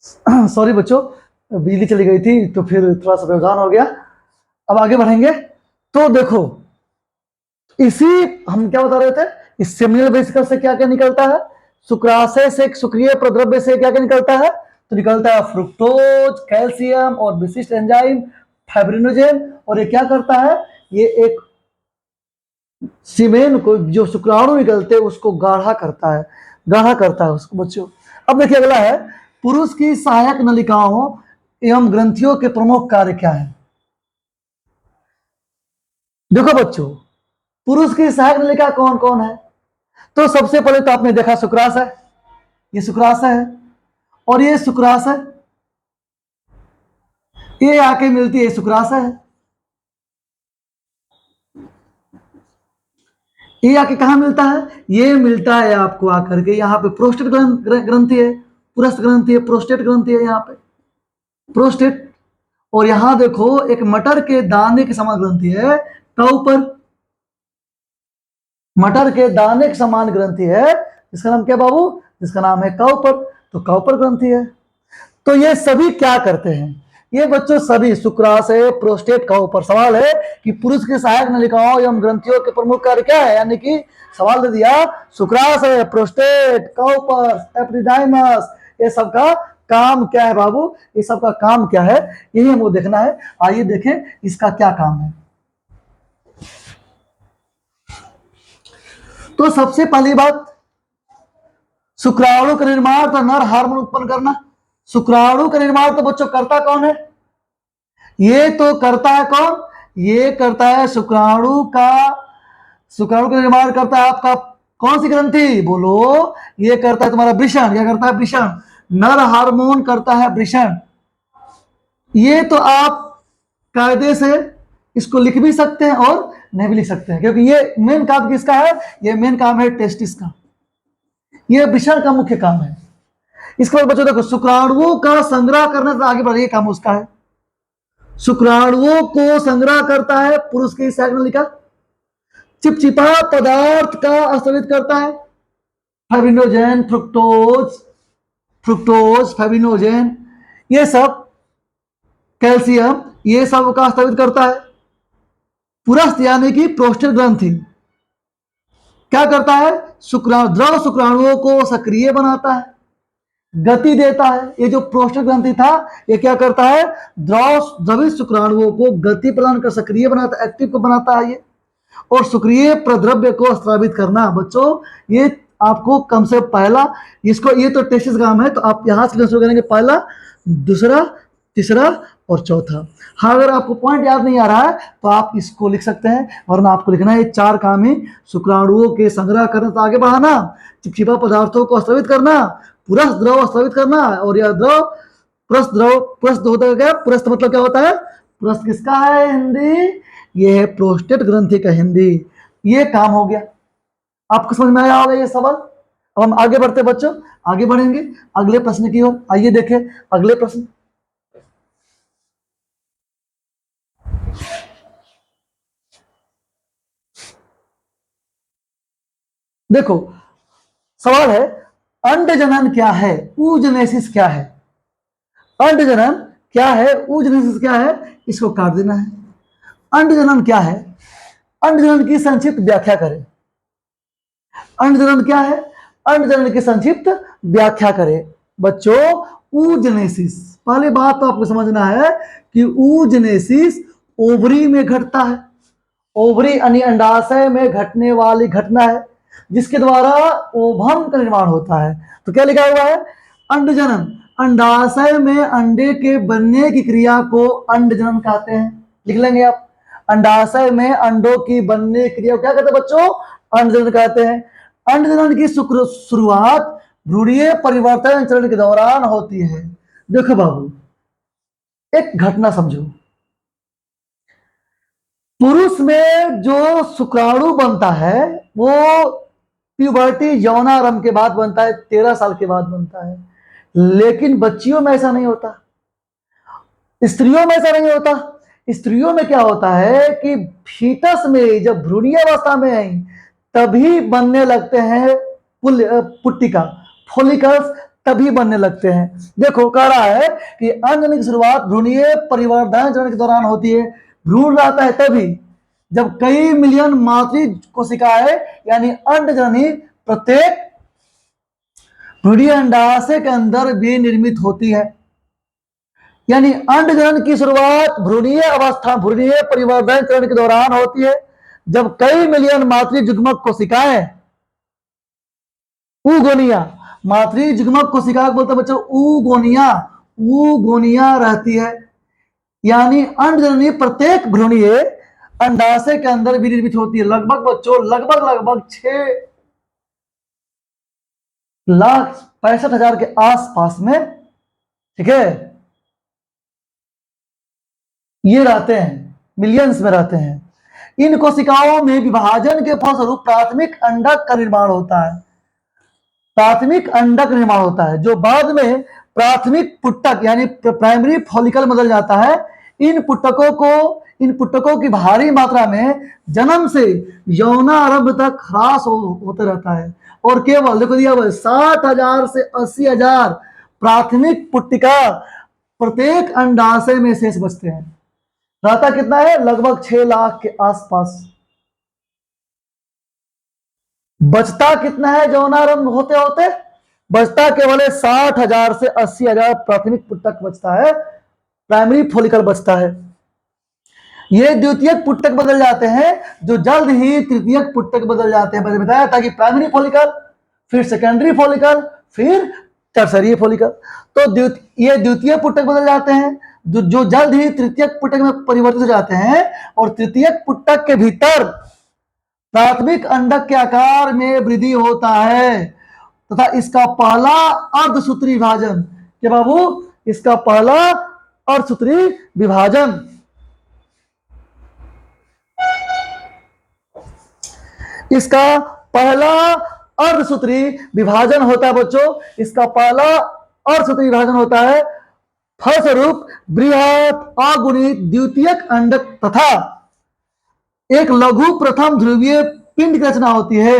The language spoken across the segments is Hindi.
सॉरी बच्चों, बिजली चली गई थी तो फिर थोड़ा सा व्यवधान हो गया। अब आगे बढ़ेंगे। तो देखो, इसी हम क्या बता रहे थे, इस सेमिनल वेसिकल से क्या क्या निकलता है, शुक्राशय से शुक्रिय प्रद्रव्य से क्या क्या निकलता है, तो निकलता है फ्रुक्टोज, कैल्शियम और विशिष्ट एंजाइम फाइब्रिनोजेन। और ये क्या करता है, ये एक सीमेन को, जो शुक्राणु निकलते हैं उसको गाढ़ा करता है, गाढ़ा करता है उसको बच्चों। अब देखिए अगला है, पुरुष की सहायक नलिकाओं एवं ग्रंथियों के प्रमुख कार्य क्या है। देखो बच्चों, पुरुष की सहायक नलिका कौन कौन है, तो सबसे पहले तो आपने देखा शुक्राशय, ये शुक्राशय है, और ये शुक्राशय, ये आके मिलती है, शुक्राशय है। ये आके कहां मिलता है, ये मिलता है आपको आकर के यहाँ पे प्रोस्टेट ग्रंथि है, पुरस्थ ग्रंथि है, प्रोस्टेट ग्रंथि है यहाँ पे, प्रोस्टेट। और यहां देखो एक मटर के दाने के समान ग्रंथि है काउपर, मटर के दाने के समान ग्रंथि है, जिसका नाम क्या बाबू, जिसका नाम है काउपर, तो काउपर ग्रंथि है। तो ये सभी क्या करते हैं, ये बच्चों सभी शुक्राशय, प्रोस्टेट, काउपर। सवाल है कि पुरुष की सहायक नलिकाओं एवं ग्रंथियों के प्रमुख कार्य क्या है, यानी कि सवाल दे दिया शुक्राशय, प्रोस्टेट, काउपर, एपिडाइमस, ये सब का काम क्या है बाबू, ये सब का काम क्या है, यही हमको देखना है। आइए देखें इसका क्या काम है। तो सबसे पहली बात, शुक्राणु का निर्माण तो नर हार्मोन उत्पन्न करना। शुक्राणु का निर्माण तो बच्चों करता कौन है, ये तो करता है कौन, ये करता है शुक्राणु का, शुक्राणु का निर्माण करता है आपका कौन सी ग्रंथि बोलो, ये करता है तुम्हारा वृषण। क्या करता है, वृषण। नर हार्मोन करता है वृषण। ये तो आप कायदे से इसको लिख भी सकते हैं और नहीं भी लिख सकते हैं, क्योंकि ये मेन काम किसका है, ये मेन काम है टेस्टिस का, ये वृषण का मुख्य काम है। इसके बाद बच्चों देखो, शुक्राणुओं का संग्रह करने से आगे बढ़, ये काम उसका है, शुक्राणुओं को संग्रह करता है पुरुष की सहायक नलिका, चिपचिपा पदार्थ का स्रावित करता है, फाइब्रिनोजेन, फ्रुक्टोज, फ्रुक्टोज, फाइब्रिनोजेन, ये सब, कैल्शियम, ये सब का स्रावित करता है। पुरस्थ यानी कि प्रोस्टेट ग्रंथि क्या करता है, द्रव शुक्राणुओं को सक्रिय बनाता है, गति देता है। ये जो प्रोस्टेट ग्रंथि था, ये क्या करता है, द्रवित शुक्राणुओं को गति प्रदान कर सक्रिय बनाता है, एक्टिव को बनाता है ये। और सक्रिय प्रद्रव्य को स्रावित करना बच्चों, ये आपको कम से पहला, इसको ये तो टेस्टिस काम है, तो आप यहां से शुरू करेंगे, पहला, दूसरा, तीसरा और चौथा। हाँ, अगर आपको पॉइंट याद नहीं आ रहा है तो आप इसको लिख सकते हैं, वरना आपको लिखना है ये चार काम ही, शुक्राणुओं के संग्रह करने से आगे बढ़ाना, चिपचिपा पदार्थों को स्रावित करना, पुरस्थ द्रव स्रावित करना, और यह द्रव पुरस्थ द्रव, पुरस्थ होता है क्या, पुरस्थ मतलब क्या होता है, पुरस्थ किसका है हिंदी, ये है प्रोस्टेट ग्रंथि का हिंदी। ये काम हो गया, आपको समझ में आया होगा ये सवाल। अब हम आगे बढ़ते बच्चों, आगे बढ़ेंगे अगले प्रश्न की ओर। आइए देखें अगले प्रश्न। देखो सवाल है, अंड जनन क्या है, ऊजनेसिस क्या है, अंड जनन क्या है, ऊजनेसिस क्या है, इसको काट देना है। अंड जनन क्या है, अंड जनन की संक्षिप्त व्याख्या करें। अंड जनन क्या है, अंड जनन की संक्षिप्त व्याख्या करें बच्चों। ऊजनेसिस, पहली बात तो आपको समझना है कि ऊजनेसिस ओवरी में घटता है, ओवरी यानी अंडाशय में घटने वाली घटना है, जिसके द्वारा ओवम का निर्माण होता है। तो क्या लिखा हुआ है, अंड जनन, अंडाशय में अंडे के बनने की क्रिया को अंड जनन कहते हैं, लिख लेंगे आप। अंडाशय में अंडों की बनने की क्रिया क्या कहते हैं बच्चों, अंड जनन कहते हैं। अंड जनन की शुरुआत भ्रूणीय परिवर्तन चरण के दौरान होती है। देखो बाबू, एक घटना समझो, पुरुष में जो शुक्राणु बनता है वो प्यूबर्टी, यौनारंभ के बाद बनता है, 13 साल के बाद बनता है। लेकिन बच्चियों में ऐसा नहीं होता, स्त्रियों में ऐसा नहीं होता। स्त्रियों में क्या होता है कि फीटस में, जब भ्रूणीय अवस्था में आई तभी बनने लगते हैं पुट्टिका, फोलिकल्स, तभी बनने लगते हैं। देखो कह रहा है कि अंडजनन की शुरुआत भ्रूणीय परिवर्धन चरण के दौरान होती है। भ्रूण रहता है तभी जब कई मिलियन मातृ कोशिकाएं यानी अंडजननी प्रत्येक भ्रूणीय अंडाशय के अंदर भी निर्मित होती है। यानी अंडजनन की शुरुआत भ्रूणीय अवस्था भ्रूणीय परिवर्धन चरण के दौरान होती है जब कई मिलियन मातृ युग्मक कोशिकाएं ऊगोनिया मातृ युग्मक कोशिका बोलते हैं बच्चों ऊगोनिया रहती है। यानी अंडजननी प्रत्येक भ्रूणीय अंडाशय के अंदर भी निर्मित होती है। लगभग बच्चों लगभग 6,65,000 के आसपास में, ठीक है, ये रहते हैं, मिलियंस में रहते हैं। इन कोशिकाओं में विभाजन के फलस्वरूप प्राथमिक अंडक का निर्माण होता है। प्राथमिक अंडक निर्माण होता है जो बाद में प्राथमिक पुट्टक यानी प्राइमरी फॉलिकल बदल जाता है। इन पुट्टकों की भारी मात्रा में जन्म से यौनारंभ तक ह्रास होते रहता है और केवल देखो दिया हुआ 60,000 से 80,000 प्राथमिक पुट्टिका प्रत्येक अंडाशय में शेष बचते हैं। रहता कितना है? लगभग 6 लाख के आसपास। बचता कितना है यौनारंभ होते होते? बचता केवल 60,000 से 80,000 प्राथमिक पुट्टक बचता है, प्राइमरी फॉलिकल बचता है। ये द्वितीयक पुट्टक बदल जाते हैं जो जल्द ही तृतीयक पुट्टक बदल जाते हैं। मैंने बताया था कि प्राइमरी फॉलिकल, फिर सेकेंडरी फॉलिकल, फिर टर्सरी फॉलिकल। तो ये द्वितीय पुट्टक बदल जाते हैं जो जल्द ही तृतीयक पुट्टक में परिवर्तित हो जाते हैं और तृतीयक पुट्टक के भीतर प्राथमिक अंडक के आकार में वृद्धि होता है तथा इसका पहला अर्धसूत्री विभाजन, क्या बाबू? इसका पहला अर्धसूत्री विभाजन होता है बच्चों। इसका पहला अर्धसूत्री विभाजन होता है। फलस्वरूप बृहत अगुणित द्वितीयक अंडक तथा एक लघु प्रथम ध्रुवीय पिंड की रचना होती है।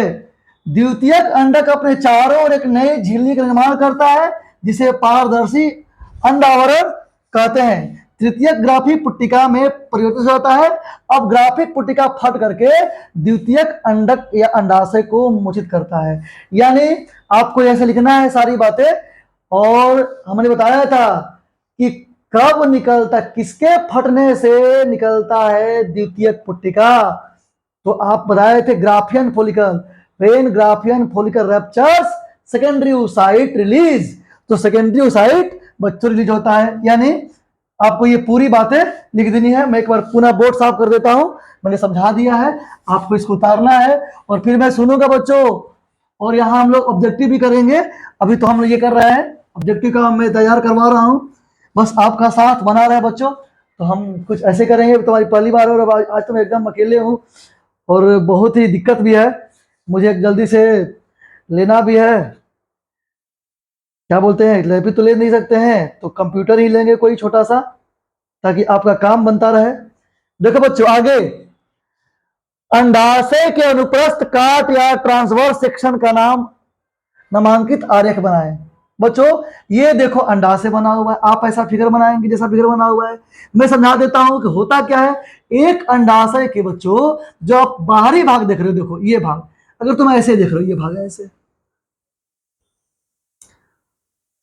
द्वितीयक अंडक अपने चारों ओर एक नई झिल्ली का निर्माण करता है जिसे पारदर्शी अंडावरण कहते हैं। तृतीयक ग्राफी पुट्टिका में परिवर्तित होता है। अब ग्राफिक पुट्टिका फट करके द्वितीयक अंडक या अंडाशय को मोचित करता है। यानी आपको ऐसे लिखना है सारी बातें। और हमने बताया था कि कब निकलता, किसके फटने से निकलता है द्वितीयक पुट्टिका? तो आप बताए थे Graafian follicle. When Graafian follicle ruptures secondary oocyte release, तो सेकेंडरी oocyte बच्चों रिलीज होता है। यानी आपको ये पूरी बातें लिख देनी है। मैं एक बार पुनः बोर्ड साफ कर देता हूं, मैंने समझा दिया है, आपको इसको उतारना है और फिर मैं सुनूंगा बच्चों। और यहाँ हम लोग ऑब्जेक्टिव भी करेंगे। अभी तो हम लोग ये कर रहे हैं, ऑब्जेक्टिव का मैं तैयार करवा रहा हूँ, बस आपका साथ बना रहे बच्चों। तो हम कुछ ऐसे करेंगे। तुम्हारी पहली बार और आज तो मैं एकदम अकेले हूँ और बहुत ही दिक्कत भी है, मुझे जल्दी से लेना भी है। क्या बोलते हैं, लैपटॉप तो ले नहीं सकते हैं तो कंप्यूटर ही लेंगे कोई छोटा सा, ताकि आपका काम बनता रहे। देखो बच्चों आगे, अंडाशय के अनुप्रस्थ काट या ट्रांसवर्स सेक्शन का नामांकित आरेख बनाएं। बच्चों ये देखो अंडाशय बना हुआ है, आप ऐसा फिगर बनाएंगे जैसा फिगर बना हुआ है। मैं समझा देता हूं कि होता क्या है। एक अंडाशय के बच्चों जो आप बाहरी भाग देख रहे हो, देखो ये भाग, अगर तुम ऐसे देख रहे हो, ये भाग ऐसे,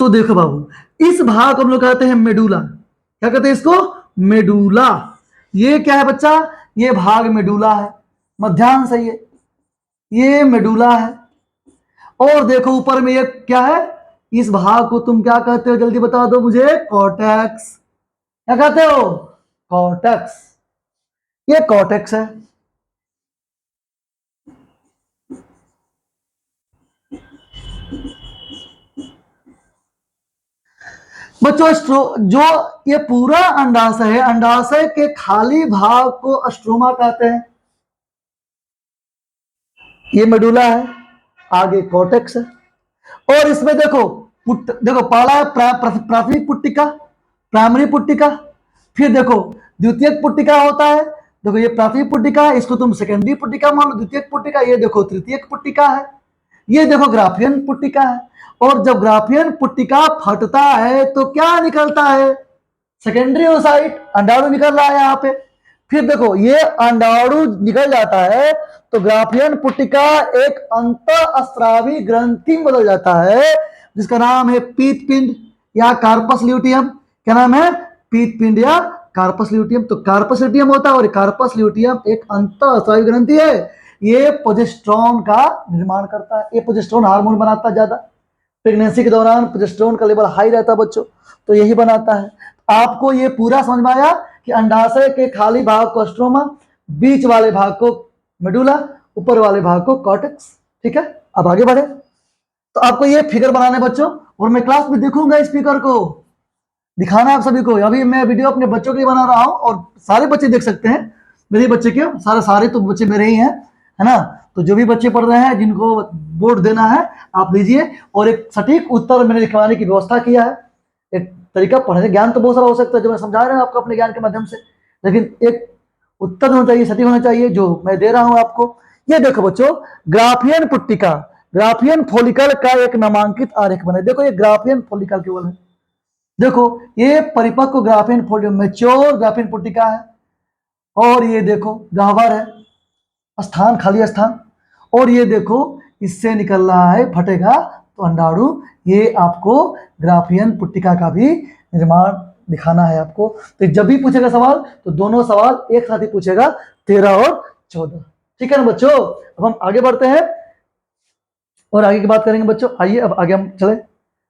तो देखो बाबू इस भाग को हम लोग कहते हैं मेडुला। क्या कहते हैं इसको? मेडुला। ये क्या है बच्चा? ये भाग मेडुला है। मध्यांश है ये मेडुला है। और देखो ऊपर में ये क्या है? इस भाग को तुम क्या कहते हो? जल्दी बता दो मुझे। कॉर्टेक्स। क्या कहते हो? कॉर्टेक्स। ये कॉर्टेक्स है। बच्चों जो ये पूरा अंडाशय है, अंडाशय के खाली भाग को स्ट्रोमा कहते हैं। ये मेडुला है, आगे कॉर्टेक्स है। और इसमें देखो देखो पहला है प्राथमिक पुट्टिका, प्राइमरी पुट्टिका, फिर देखो द्वितीयक पुट्टिका होता है। देखो ये प्राथमिक पुट्टिका है, इसको तुम सेकेंडरी पुट्टिका मान लो। द्वितीयक पुट्टिका, ये देखो तृतीयक पुट्टिका है। ये देखो ग्राफियन पुट्टिका है। और जब ग्राफियन पुट्टिका फटता है तो क्या निकलता है? सेकेंडरी ओसाइट, अंडाणु निकल रहा है यहाँ पे। फिर देखो ये अंडाणु निकल जाता है तो ग्राफियन पुट्टिका एक अंतःस्रावी ग्रंथि में बदल जाता है जिसका नाम है पीतपिंड या कार्पस ल्यूटियम। क्या नाम है? पीतपिंड या कार्पस ल्यूटियम। तो कार्पस ल्यूटियम होता है और कार्पस ल्यूटियम एक अंतःस्रावी ग्रंथि है। ये प्रोजेस्टेरोन का निर्माण करता है। ये प्रोजेस्टेरोन हार्मोन बनाता है ज्यादा। प्रेगनेंसी के दौरान प्रोजेस्टेरोन का लेवल हाई रहता है बच्चों, तो यही बनाता है। आपको ये पूरा समझ में आया कि अंडाशय के खाली भाग को स्ट्रोमा, बीच वाले भाग को मेडुला, ऊपर वाले भाग को कॉर्टेक्स। ठीक है, अब आगे बढ़े। तो आपको ये फिगर बनाने बच्चों, और मैं क्लास में देखूंगा स्पीकर को दिखाना है आप सभी को। अभी मैं वीडियो अपने बच्चों के लिए बना रहा हूं और सारे बच्चे देख सकते हैं। मेरे बच्चे क्यों, सारे तो बच्चे मेरे ही हैं, है ना। तो जो भी बच्चे पढ़ रहे हैं जिनको बोर्ड देना है आप लीजिए, और एक सटीक उत्तर मैंने लिखवाने की व्यवस्था किया है। एक तरीका, पढ़ने ज्ञान तो बहुत सारा हो सकता है जो मैं समझा रहा हूँ आपको अपने ज्ञान के माध्यम से, लेकिन एक उत्तर होना चाहिए, सटीक होना चाहिए जो मैं दे रहा हूं आपको। ये देखो बच्चों, ग्राफियन पुट्टिका, ग्राफियन फॉलिकल का एक नामांकित आरेख बने। देखो ये ग्राफियन फॉलिकल केवल है। देखो ये परिपक्व ग्राफियन फॉलिकल, मैच्योर ग्राफियन पुट्टिका है। और ये देखो गह्वर है, स्थान खाली स्थान। और ये देखो इससे निकल रहा है, फटेगा तो अंडाणु। ये आपको ग्राफियन पुट्टिका का भी निर्माण दिखाना है आपको। तो जब भी पूछेगा सवाल तो दोनों सवाल एक साथ ही पूछेगा, 13 और 14। ठीक है ना बच्चों। अब हम आगे बढ़ते हैं और आगे की बात करेंगे बच्चों। आइए अब आगे हम चले।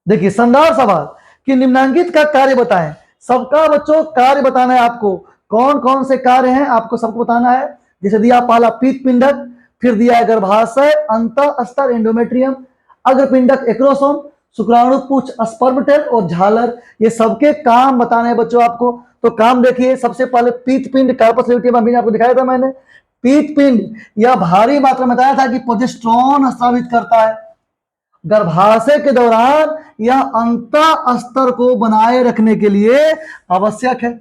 देखिए शानदार सवाल कि निम्नांकित का कार्य बताएं। सबका बच्चों कार्य बताना है आपको। कौन कौन से कार्य हैं आपको सबको बताना है। जैसे दिया पहला पीतपिंडक, फिर दिया है गर्भाशय, अंतःस्तर एंडोमेट्रियम, अग्रपिंडक एक्रोसोम, शुक्राणु पुच्छ स्पर्म टेल और झालर। ये सबके काम बताने हैं बच्चों आपको। तो काम देखिए, सबसे पहले पीतपिंड कार्पस ल्यूटियम अभी आपको दिखाया था मैंने। पीतपिंड यह भारी मात्रा में बताया था कि प्रोजेस्टेरोन स्रावित करता है। गर्भाशय के दौरान यह अंतःस्तर को बनाए रखने के लिए आवश्यक है।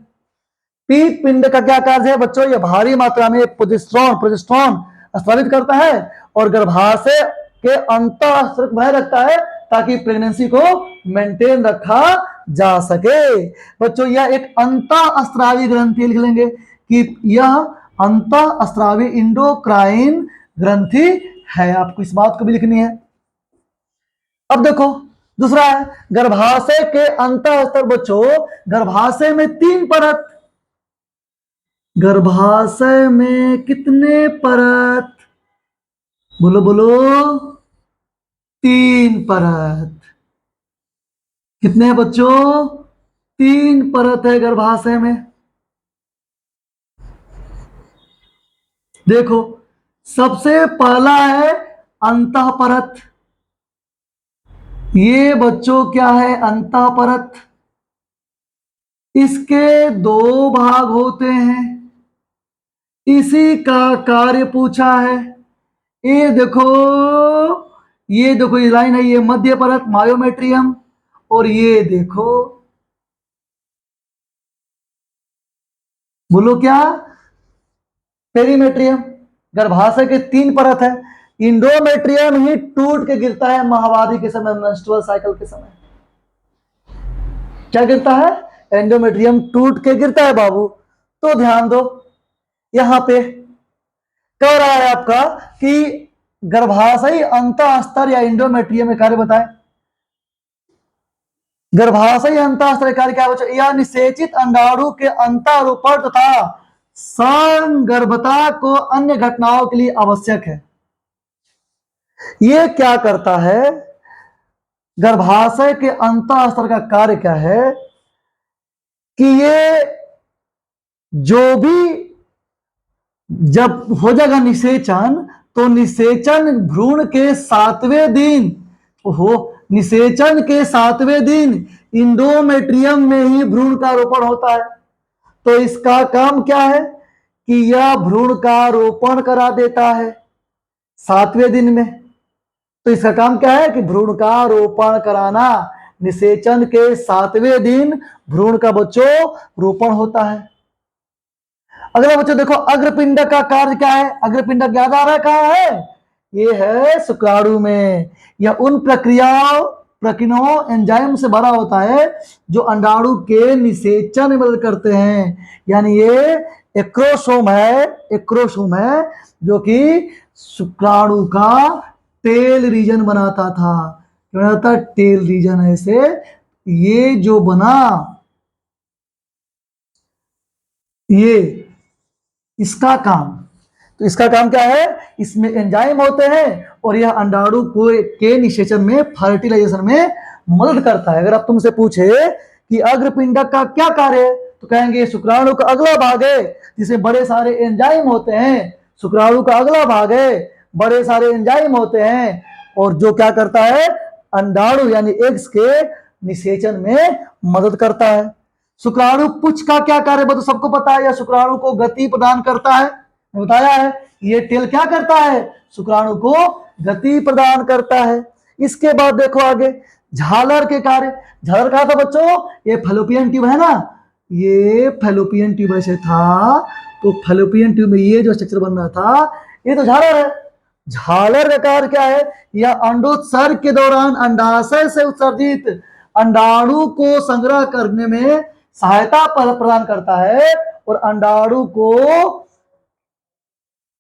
पीतपिंड का क्या कार्य है बच्चों? यह भारी मात्रा में प्रोजेस्टेरोन स्रावित करता है और गर्भाशय के अंतःस्तर को बनाए रखता है ताकि प्रेगनेंसी को मेंटेन रखा जा सके। बच्चों यह एक अंतःस्रावी ग्रंथि, लिख लेंगे कि यह अंतःस्रावी इंडोक्राइन ग्रंथि है। आपको इस बात को भी लिखनी है। अब देखो दूसरा है गर्भाशय के अंतःस्तर। बच्चों गर्भाशय में 3 परत, गर्भाशय में कितने परत? बोलो बोलो, 3 परत। कितने हैं बच्चों? 3 परत है गर्भाशय में। देखो सबसे पहला है अंतः परत। ये बच्चों क्या है? अंतः परत। इसके 2 भाग होते हैं। इसी का कार्य पूछा है। ये देखो ये लाइन है, ये मध्य परत मायोमेट्रियम, और ये देखो बोलो क्या? पेरीमेट्रियम। गर्भाशय के 3 परत है। इंडोमेट्रियम ही टूट के गिरता है माहवारी के समय, मेंस्ट्रुअल साइकिल के समय। क्या गिरता है? एंडोमेट्रियम टूट के गिरता है बाबू। तो ध्यान दो, यहां पे कह रहा है आपका कि गर्भाशयी अंतःस्तर या इंडोमेट्रियम में कार्य बताएं। गर्भाशयी अंतःस्तर कार्य क्या बच्चों? यह निषेचित अंडाणु के अंतःरोपण तथा संगर्भता को अन्य घटनाओं के लिए आवश्यक है। यह क्या करता है? गर्भाशय के अंतःस्तर का कार्य क्या है कि ये जो भी जब हो जाएगा निषेचन, तो निषेचन भ्रूण के 7वें दिन, निषेचन के 7वें दिन इंडोमेट्रियम में ही भ्रूण का रोपण होता है। तो इसका काम क्या है कि यह भ्रूण का रोपण करा देता है 7वें दिन में। तो इसका काम क्या है कि भ्रूण का रोपण कराना। निषेचन के 7वें दिन भ्रूण का बच्चों रोपण होता है। अगला बच्चों देखो अग्रपिंडक का कार्य क्या है? अग्रपिंडक याद आ रहा है कहां है? ये है शुक्राणु में। यह उन प्रक्रियाओं प्रकीनों एंजाइम से भरा होता है जो अंडाणु के निषेचन में मदद करते हैं। यानी ये एक्रोसोम है जो कि शुक्राणु का टेल रीजन बनाता था। क्या बनाता? Tail region. ऐसे ये जो बना, ये इसका काम, तो इसका काम क्या है? इसमें एंजाइम होते हैं और यह अंडाणु को के निषेचन में, फर्टिलाइजेशन में मदद करता है। अगर आप तुमसे पूछे कि अग्रपिंडक का क्या कार्य है, तो कहेंगे शुक्राणु का अगला भाग है जिसमें बड़े सारे एंजाइम होते हैं। शुक्राणु का अगला भाग है, बड़े सारे एंजाइम होते हैं, और जो क्या करता है? अंडाणु यानी एग्स के निषेचन में मदद करता है। शुक्राणु पुच्छ का क्या कार्य है? तो सबको पता है, यह शुक्राणु को गति प्रदान करता है। बताया है ये टेल क्या करता है? शुक्राणु को गति प्रदान करता है। इसके बाद देखो आगे झालर के कार्य। झालर कहा था बच्चों? ये फैलोपियन ट्यूब है ना, ये फैलोपियन ट्यूब ऐसे था, तो फैलोपियन ट्यूब में ये जो स्ट्रक्चर बन रहा था, ये तो झालर है। झालर का कार्य क्या है? यह अंडोत्सर्ग के दौरान अंडाशय से उत्सर्जित अंडाणु को संग्रह करने में सहायता प्रदान करता है और अंडाणु को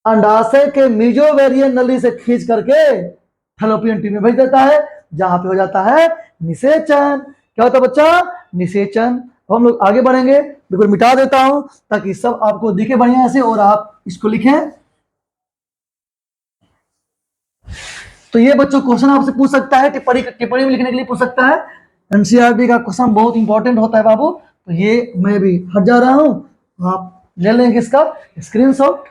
अंडाशय के मीजोवेरियन नली से खींच करके फैलोपियन ट्यूब में भेज देता है, जहां पे हो जाता है निषेचन। क्या होता है बच्चा? निषेचन। हम लोग आगे बढ़ेंगे, बिल्कुल मिटा देता हूं ताकि सब आपको दिखे बढ़िया से और आप इसको लिखें। तो ये बच्चों क्वेश्चन आपसे पूछ सकता है, टिप्पणी में लिखने के लिए पूछ सकता है। एनसीईआरटी का क्वेश्चन बहुत इंपॉर्टेंट होता है बाबू। तो ये मैं भी हट जा रहा हूं, आप ले लेंगे इसका स्क्रीनशॉट।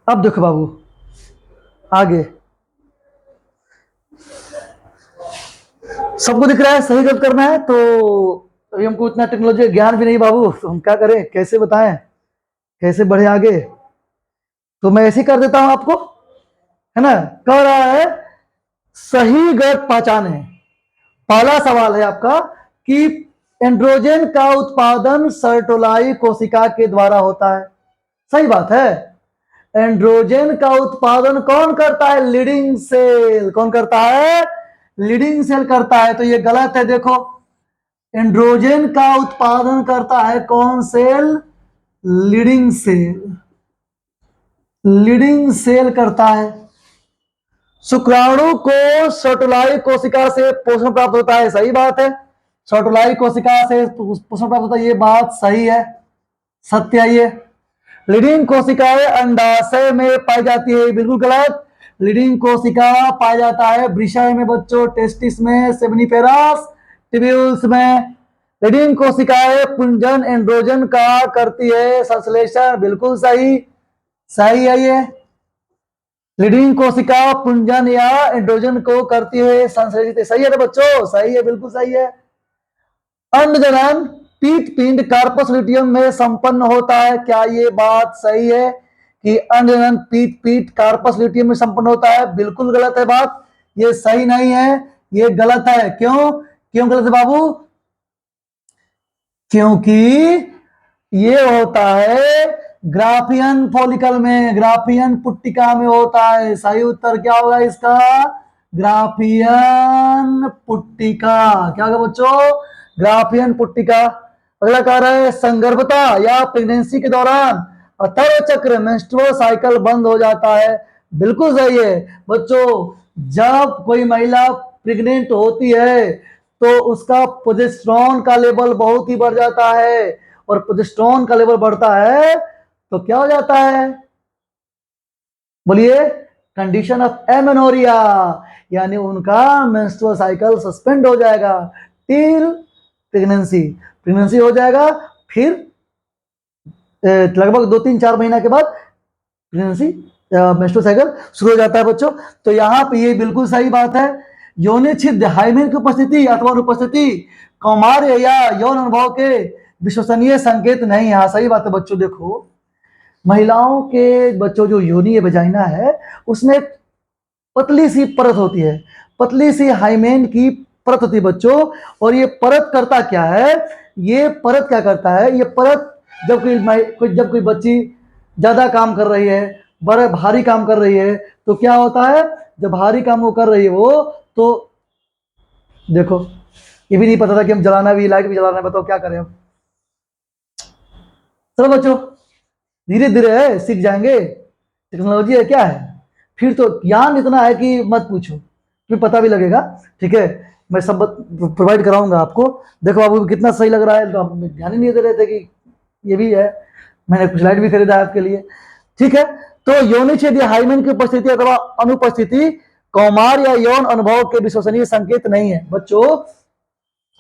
अब देखो बाबू आगे, सबको दिख रहा है? सही गलत करना है। तो अभी हमको इतना टेक्नोलॉजी ज्ञान भी नहीं बाबू, तो हम क्या करें, कैसे बताएं, कैसे बढ़े आगे? तो मैं ऐसे कर देता हूं आपको, है ना। कह रहा है सही गलत पहचाने। पहला सवाल है आपका कि एंड्रोजन का उत्पादन सर्टोलाई कोशिका के द्वारा होता है। सही बात है। एंड्रोजन का उत्पादन कौन करता है? Leydig cell. कौन करता है? लीडिंग सेल करता है। तो ये गलत है। देखो, एंड्रोजन का उत्पादन करता है कौन cell? Leydig cell. Leydig cell करता है। शुक्राणु को सर्टोलाई कोशिका से पोषण प्राप्त होता है। सही बात है। सर्टोलाई कोशिका से पोषण प्राप्त होता है, ये बात सही है, सत्य है ये। लीडिंग कोशिकाएं अंडाशय में पाई जाती है, बिल्कुल गलत। लीडिंग कोशिका पाया जाता है वृषण में बच्चों, टेस्टिस में, सेमिनिफेरस ट्यूब्यूल्स में। लीडिंग कोशिकाएं पुंजन एंड्रोजन का करती है संश्लेषण, बिल्कुल सही, सही है ये। लीडिंग कोशिका पुंजन या एंड्रोजन को करती है संश्लेषित, सही है ना बच्चों? सही है, बिल्कुल सही है। अंडजनन पीत पिंड कार्पस ल्यूटियम में संपन्न होता है। क्या ये बात सही है कि अंडजनन पीत पीत कार्पस ल्यूटियम में संपन्न होता है? बिल्कुल गलत है बात, ये सही नहीं है, ये गलत है। क्यों? क्यों गलत है बाबू? क्योंकि ये होता है ग्राफियन फॉलिकल में, ग्राफियन पुट्टिका में होता है। सही उत्तर क्या होगा इसका? ग्राफियन पुट्टिका। क्या होगा बच्चों? ग्राफियन पुट्टिका। अगला कह रहा है संगर्भता या प्रेगनेंसी के दौरान अथर्व चक्र मेंस्ट्रुअल साइकिल बंद हो जाता है। बिल्कुल सही है बच्चों। जब कोई महिला प्रेग्नेंट होती है तो उसका प्रोजेस्टेरोन का लेवल बहुत ही बढ़ जाता है, और प्रोजेस्टेरोन का लेवल बढ़ता है तो क्या हो जाता है? बोलिए। कंडीशन ऑफ एमेनोरिया, यानी उनका मेंस्ट्रुअल साइकिल सस्पेंड हो जाएगा टिल प्रेगनेंसी। प्रेगनेंसी हो जाएगा, फिर लगभग 2-3-4 महीना के बाद प्रेगनेंसी मेंस्ट्रुअल साइकिल शुरू हो जाता है बच्चों। तो यहाँ पे ये बिल्कुल सही बात है। यौन छिद्र हाइमेन की उपस्थिति अथवा अनुपस्थिति कौमार्य या यौन अनुभव के विश्वसनीय संकेत नहीं। यहाँ सही बात है बच्चों। देखो, महिलाओं के बच्चों जो योनि वजाइना है उसमें पतली सी परत होती है, पतली सी हाइमेन की परत होती है बच्चों। और ये परत करता क्या है, ये परत क्या करता है, ये परत जब कोई बच्ची ज्यादा काम कर रही है, बड़े भारी काम कर रही है, तो क्या होता है, जब भारी काम वो कर रही है वो, तो देखो ये भी नहीं पता था कि हम जलाना भी, लाइट भी जलाना है, बताओ क्या करें अब। चलो बच्चों धीरे धीरे है सीख जाएंगे, टेक्नोलॉजी है क्या है, फिर तो ज्ञान इतना है कि मत पूछो, तुम्हें पता भी लगेगा। ठीक है, मैं सब प्रोवाइड कराऊंगा आपको। देखो बाबू कितना सही लग रहा है, तो आप ध्यान ही नहीं दे रहे थे कि ये भी है। मैंने कुछ लाइट भी खरीदा है आपके लिए। ठीक है, तो यौनिच्छेद या हाइमेन की उपस्थिति अथवा अनुपस्थिति कौमार या यौन अनुभव के विश्वसनीय संकेत नहीं है बच्चों।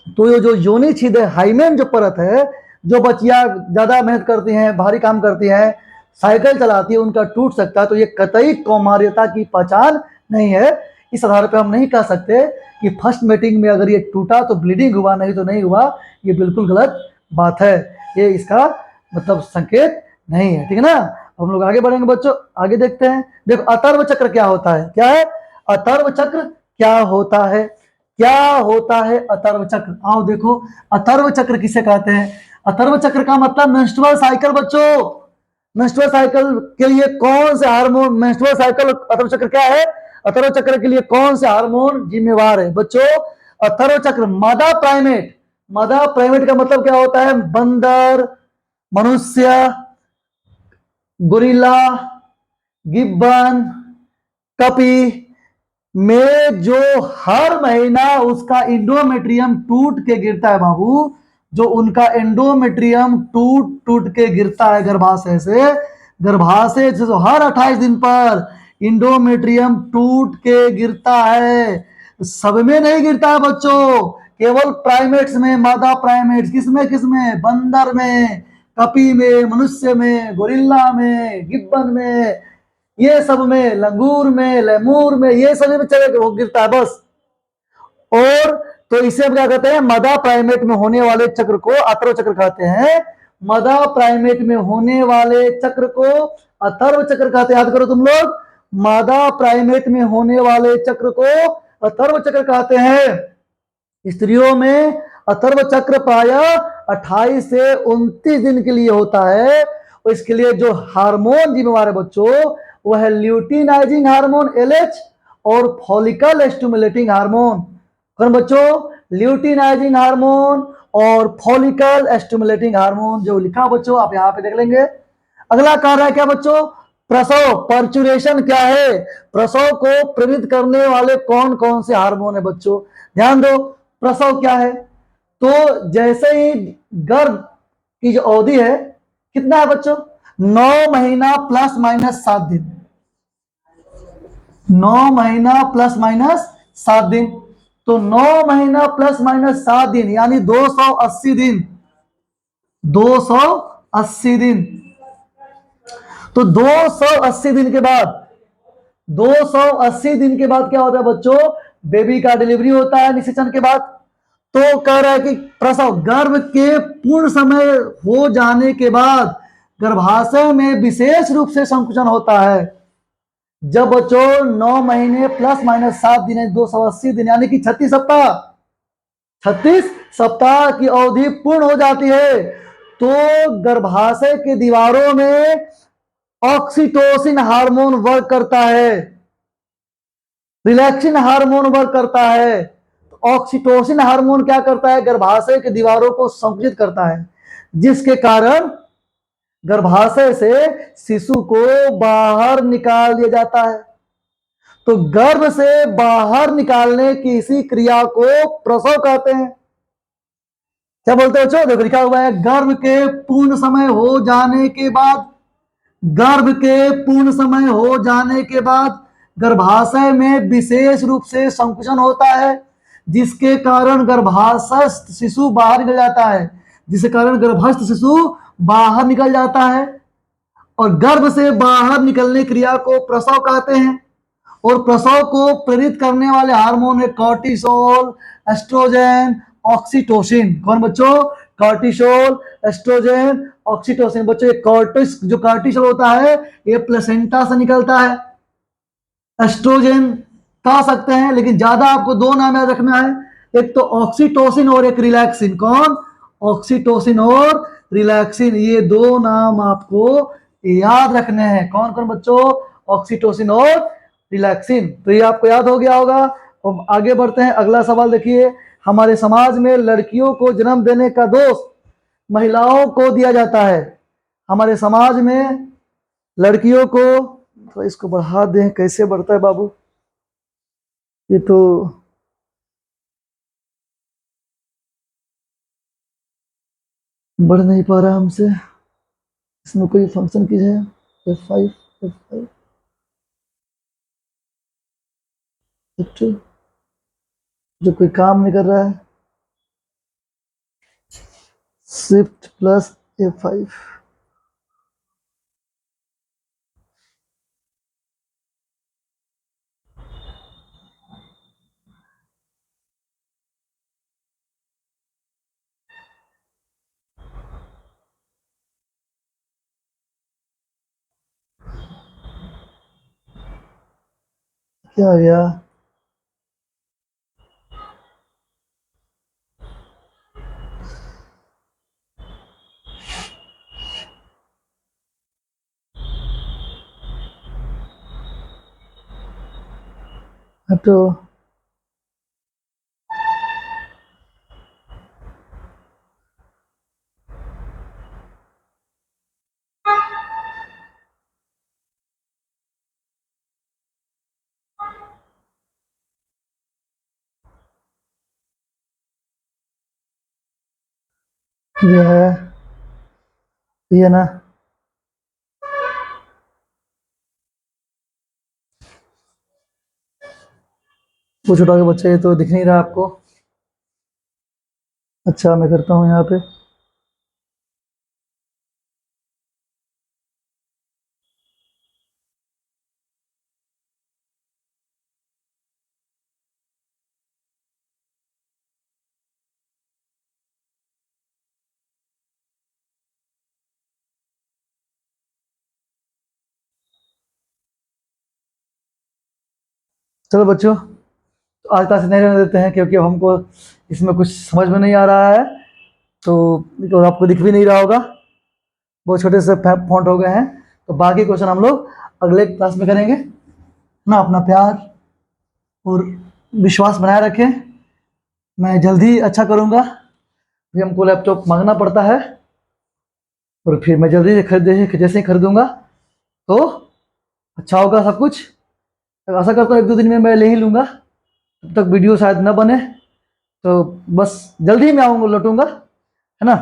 तो ये जो योनिच्छेद है, हाइमेन जो परत है, जो बच्चियां ज्यादा मेहनत करती हैं, भारी काम करती हैं, साइकिल चलाती है, उनका टूट सकता है, तो ये कतई कौमार्यता की पहचान नहीं है। इस आधार पर हम नहीं कह सकते कि फर्स्ट मीटिंग में अगर ये टूटा तो ब्लीडिंग हुआ, नहीं तो नहीं हुआ, ये बिल्कुल गलत बात है, ये इसका मतलब संकेत नहीं है। ठीक है ना, हम लोग आगे बढ़ेंगे बच्चों, आगे देखते हैं। देखो अथर्व चक्र क्या होता है, क्या है अथर्व चक्र, क्या होता है, क्या होता है अथर्व चक्र। आओ देखो अथर्व चक्र किसे कहते हैं। अथर्व चक्र का मतलब मेंस्ट्रुअल साइकिल बच्चों। मेंस्ट्रुअल साइकिल के लिए कौन से हार्मोन, मेंस्ट्रुअल साइकिल अथर्व चक्र क्या है, अथर्व चक्र के लिए कौन से हार्मोन जिम्मेवार है बच्चों। अथर्व चक्र मादा प्राइमेट, मादा प्राइमेट का मतलब क्या होता है, बंदर, मनुष्य, गोरिल्ला, गिब्बन, कपी में जो हर महीना उसका एंडोमेट्रियम टूट के गिरता है बाबू, जो उनका एंडोमेट्रियम टूट टूट के गिरता है गर्भाशय से, गर्भाशय से तो हर 28 दिन पर एंडोमेट्रियम टूट के गिरता है। सब में नहीं गिरता है बच्चों, केवल प्राइमेट्स में, मादा प्राइमेट्स, किसमें किसमें, बंदर में, कपी में, मनुष्य में, गोरिल्ला में, गिब्बन में, ये सब में, लंगूर में, लेमूर में, ये सभी में चले वो गिरता है बस। और तो इसे क्या कहते हैं, मदा प्राइमेट में होने वाले चक्र को अथर्व चक्र कहते हैं। मदा प्राइमेट में होने वाले चक्र को अथर्व चक्र कहते हैं। याद करो तुम लोग, मादा प्राइमेट में होने वाले चक्र को अथर्व चक्र कहते हैं। स्त्रियों में अथर्व चक्र प्रायः 28 से 29 दिन के लिए होता है। और इसके लिए जो हार्मोन जिम्मेवार है बच्चों, वह है ल्यूटिनाइजिंग हार्मोन LH और फॉलिकल स्टिमुलेटिंग हार्मोन। कौन बच्चों, ल्यूटिनाइजिंग हार्मोन और फॉलिकल स्टिमुलेटिंग हार्मोन, जो लिखा बच्चों आप यहाँ पे देख लेंगे। अगला कार्य है क्या बच्चों, प्रसव, पर्चुरेशन क्या है, प्रसव को प्रेरित करने वाले कौन कौन से हार्मोन है बच्चों, ध्यान दो। प्रसव क्या है, तो जैसे ही गर्भ की जो अवधि है कितना है बच्चों, 9 महीना प्लस माइनस 7 दिन, 9 महीना प्लस माइनस 7 दिन, तो 9 महीना प्लस माइनस 7 दिन यानी 280 दिन, 280 दिन। तो 280 दिन के बाद, 280 दिन के बाद क्या होता है बच्चों, बेबी का डिलीवरी होता है निषेचन के बाद। तो कह रहा है कि प्रसव, गर्भ के पूर्ण समय हो जाने के बाद गर्भाशय में विशेष रूप से संकुचन होता है। जब बच्चों 9 महीने प्लस माइनस 7 दिन है, 280 दिन यानी कि 36 सप्ताह, 36 सप्ताह की अवधि पूर्ण हो जाती है, तो गर्भाशय के दीवारों में ऑक्सीटोसिन हार्मोन वर्क करता है, रिलैक्सिन हार्मोन वर्क करता है। ऑक्सीटोसिन हार्मोन क्या करता है, गर्भाशय के दीवारों को संकुचित करता है, जिसके कारण गर्भाशय से शिशु को बाहर निकाल दिया जाता है। तो गर्भ से बाहर निकालने की इसी क्रिया को प्रसव कहते हैं। क्या बोलते हो बच्चों, देखो लिखा हुआ है, गर्भ के पूर्ण समय हो जाने के बाद, गर्भ के पूर्ण समय हो जाने के बाद गर्भाशय में विशेष रूप से संकुचन होता है, जिसके कारण गर्भाशयस्थ शिशु बाहर निकल जाता है, जिसके कारण गर्भस्थ शिशु बाहर निकल जाता है। और गर्भ से बाहर निकलने क्रिया को प्रसव कहते हैं। और प्रसव को प्रेरित करने वाले हार्मोन है कॉर्टिसोल, एस्ट्रोजन, ऑक्सीटोसिन। कौन बच्चों, कॉर्टिसोल, एस्ट्रोजन, ऑक्सीटोसिन। बच्चों ये जो कॉर्टिसोल होता है ये प्लेसेंटा से निकलता है, एस्ट्रोजन कह सकते हैं, लेकिन ज्यादा आपको 2 नाम याद रखना है, एक तो ऑक्सीटोसिन और एक रिलैक्सिन। कौन? ऑक्सीटोसिन और रिलैक्सिन, ये दो नाम आपको याद रखने हैं। कौन कौन बच्चों? ऑक्सीटोसिन और रिलैक्सिन। तो ये आपको याद हो गया होगा। अब आगे बढ़ते हैं, अगला सवाल देखिए। हमारे समाज में लड़कियों को जन्म देने का दोष महिलाओं को दिया जाता है। हमारे समाज में लड़कियों को, तो इसको बढ़ा दें, कैसे बढ़ता है बाबू? ये तो बढ़ नहीं पा रहा हमसे। इसमें कोई फंक्शन की है? F5 F5 F2, जो कोई काम नहीं कर रहा है। Shift plus F5। क्या आ गया? हटो। ये है, ये ना। वो छोटा के बच्चे, ये तो दिख नहीं रहा आपको। अच्छा, मैं करता हूँ यहाँ पे। चलो बच्चों, तो आज क्लास नहीं रहने देते हैं, क्योंकि अब हमको इसमें कुछ समझ में नहीं आ रहा है। तो और आपको दिख भी नहीं रहा होगा, बहुत छोटे से फॉन्ट हो गए हैं। तो बाकी क्वेश्चन हम लोग अगले क्लास में करेंगे ना। अपना प्यार और विश्वास बनाए रखें। मैं जल्दी अच्छा करूँगा। फिर हमको लैपटॉप मांगना पड़ता है, और फिर मैं जल्दी से खरीद, जैसे ही खरीदूंगा तो अच्छा होगा सब कुछ। आशा करता हूँ 1-2 दिन में मैं ले ही लूँगा। तब तक वीडियो शायद न बने, तो बस जल्दी ही मैं आऊँगा, लौटूंगा, है ना?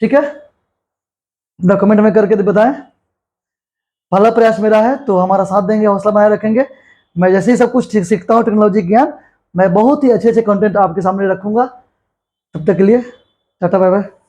ठीक है, अपना कमेंट में करके बताएं। पहला प्रयास मेरा है, तो हमारा साथ देंगे, हौसला बनाए रखेंगे। मैं जैसे ही सब कुछ सीखता हूँ टेक्नोलॉजी ज्ञान, मैं बहुत ही अच्छे अच्छे कंटेंट आपके सामने रखूंगा। तब तक के लिए टाटा बाय बाय।